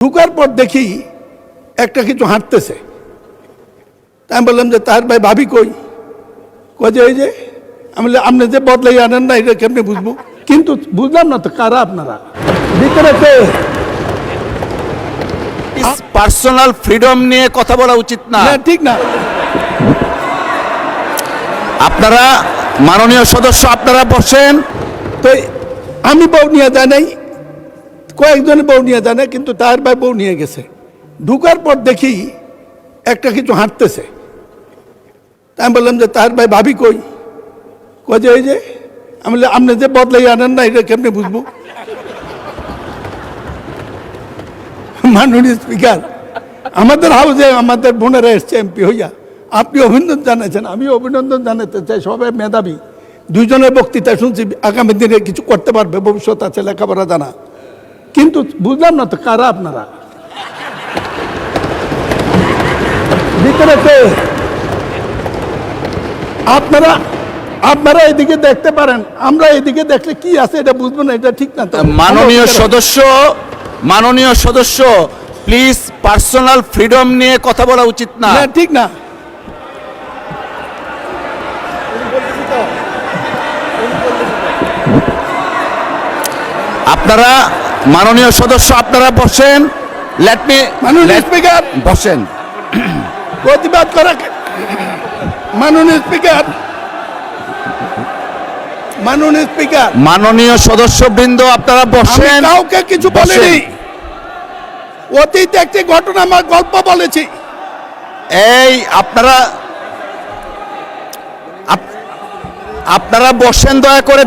ঢুকার পর দেখি একটা কিছু হাঁটতেছে। আমি বললাম যে তার ভাই ভাবি কই? কই যে ওই যে। আমি বললাম আপনি যে বদলাই আনেন না এটা কেমনি বুঝবো? কিন্তু বুঝলাম না তো কারা আপনারা ভিতরে কে? পার্সোনাল ফ্রিডম নিয়ে কথা বলা উচিত না। ঠিক না। আপনারা মাননীয় সদস্য আপনারা বসেন। তো আমি বউ নিয়ে যায় নাই, কয়েকজনে বউ নিয়ে যায় না, কিন্তু তার ভাই বউ নিয়ে গেছে। ঢুকার পর দেখি একটা কিছু হাঁটতেছে। আমি বললাম যে তার ভাই ভাবি কই? কই যে ওই যে। আমি বললাম আপনি যে বদলাই আনেন না এটা কেমনি বুঝবো? মাননীয় স্পিকার, আমাদের হাউসে আমাদের বোনেরা এসছে এমপি হইয়া, আপনি অভিনন্দন জানাচ্ছেন, আমি অভিনন্দন জানাতে চাই। সবাই মেধাবী, দুইজনের বক্তৃতা শুনছি, আগামী দিনে কিছু করতে পারবে, ভবিষ্যৎ আছে, লেখাপড়া জানা। কিন্তু বুঝলাম না তো কারা আপনারা ভিতরে কে? আপনারা আপনারা এদিকে দেখতে পারেন, আমরা এদিকে দেখলে কি আছে এটা বুঝবো না, এটা ঠিক না তো। মাননীয় সদস্য প্লিজ পার্সোনাল ফ্রিডম নিয়ে কথা বলা উচিত না। ঠিক না। আপনারা মাননীয় সদস্য আপনারা বসেন। লেট মি মাননীয় স্পিকার বসেন। প্রতিবাদ করা। মাননীয় স্পিকার, মাননীয় স্পিকার, মাননীয় সদস্যবৃন্দ আপনারা বসেন। কাউকে কিছু বলিনি, অতীত একটি ঘটনা আমার গল্প বলেছি। এই আপনারা বসেন দয়া করে।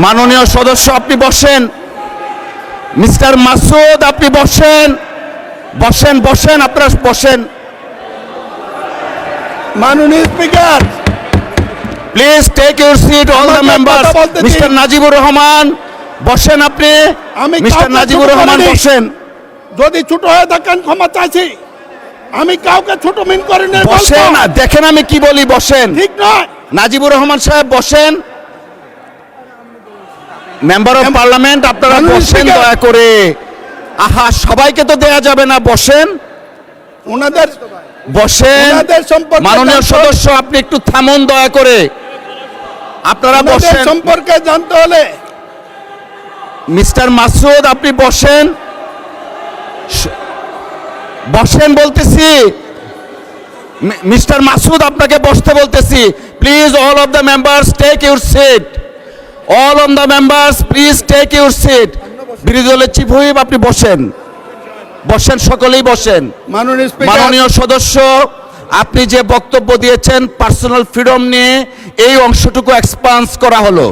মাননীয় সদস্য আপনি বসেন। মিস্টার মাসুদ আপনি বসেন। আপনারা বসেন। মাননীয় speaker please take your seat all the members. Mister Najibur Rahman বসেন। আপনি মিস্টার নাজিবুর রহমান বসেন। যদি ছোট হয়ে থাকেন ক্ষমা চাইছি, আমি কাউকে ছোট মিন করি না। বসেন, দেখেন আমি কি বলি। বসেন। ঠিক নয়। নাজিবুর রহমান সাহেব বসেন। মেম্বার অফ পার্লামেন্ট আপনারা বসেন দয়া করে। আহা, সবাইকে তো দেয়া যাবে না। বসেন। ওনাদের বসেন। মাননীয় সদস্য আপনি একটু থামুন দয়া করে। আপনারা বসেন। সম্পর্কে জানতে হলে মিস্টার মাসুদ আপনি বসেন। বলতেছি। মিস্টার মাসুদ আপনাকে বসতে বলতেছি। Please all of the members take your seat. All on the members please take your seat. বিরোধী দলের চিফ হুইপ আপনি বসেন। সকলেই বসেন। মাননীয় সদস্য আপনি যে বক্তব্য দিয়েছেন পার্সোনাল ফ্রিডম নিয়ে, এই অংশটুকু এক্সপান্স করা হলো।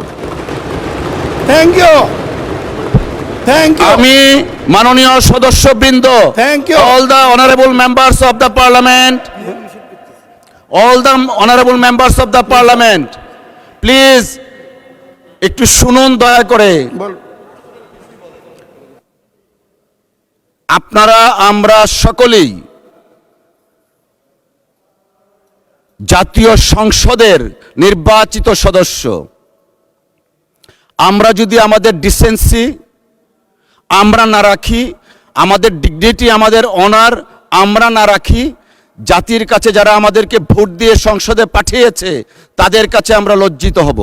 Thank you. আমি মাননীয় সদস্যবৃন্দ, all the honourable members of the parliament, please একটু শুনুন দয়া করে। আমরা সকলেই জাতীয় সংসদের নির্বাচিত সদস্য। আমরা যদি আমাদের ডিসেন্সি আমরা না রাখি, আমাদের ডিগনিটি, আমাদের অনার আমরা না রাখি, জাতির কাছে যারা আমাদেরকে ভোট দিয়ে সংসদে পাঠিয়েছে তাদের কাছে আমরা লজ্জিত হব।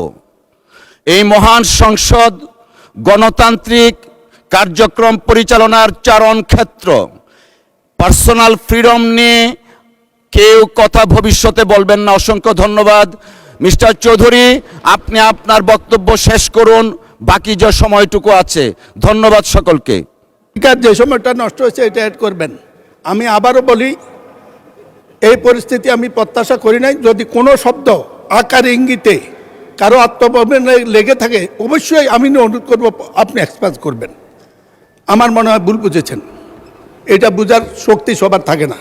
এই মহান সংসদ গণতান্ত্রিক কার্যক্রম পরিচালনার চারণ ক্ষেত্র। পার্সোনাল ফ্রিডম নিয়ে কেউ কথা ভবিষ্যতে বলবেন না। অসংখ্য ধন্যবাদ। মিস্টার চৌধুরী আপনি আপনার বক্তব্য শেষ করুন, বাকি যে সময়টুকু আছে। ধন্যবাদ সকলকে। যে সময়টা নষ্ট হয়েছে এটা অ্যাড করবেন। আমি আবারও বলি, এই পরিস্থিতি আমি প্রত্যাশা করি নাই। যদি কোনো শব্দ আকার ইঙ্গিতে কারো আত্মপ্রবণে লেগে থাকে, অবশ্যই আমি অনুরোধ করব আপনি এক্সপ্রেস করবেন। আমার মনে হয় ভুল বুঝেছেন, এটা বোঝার শক্তি সবার থাকে না।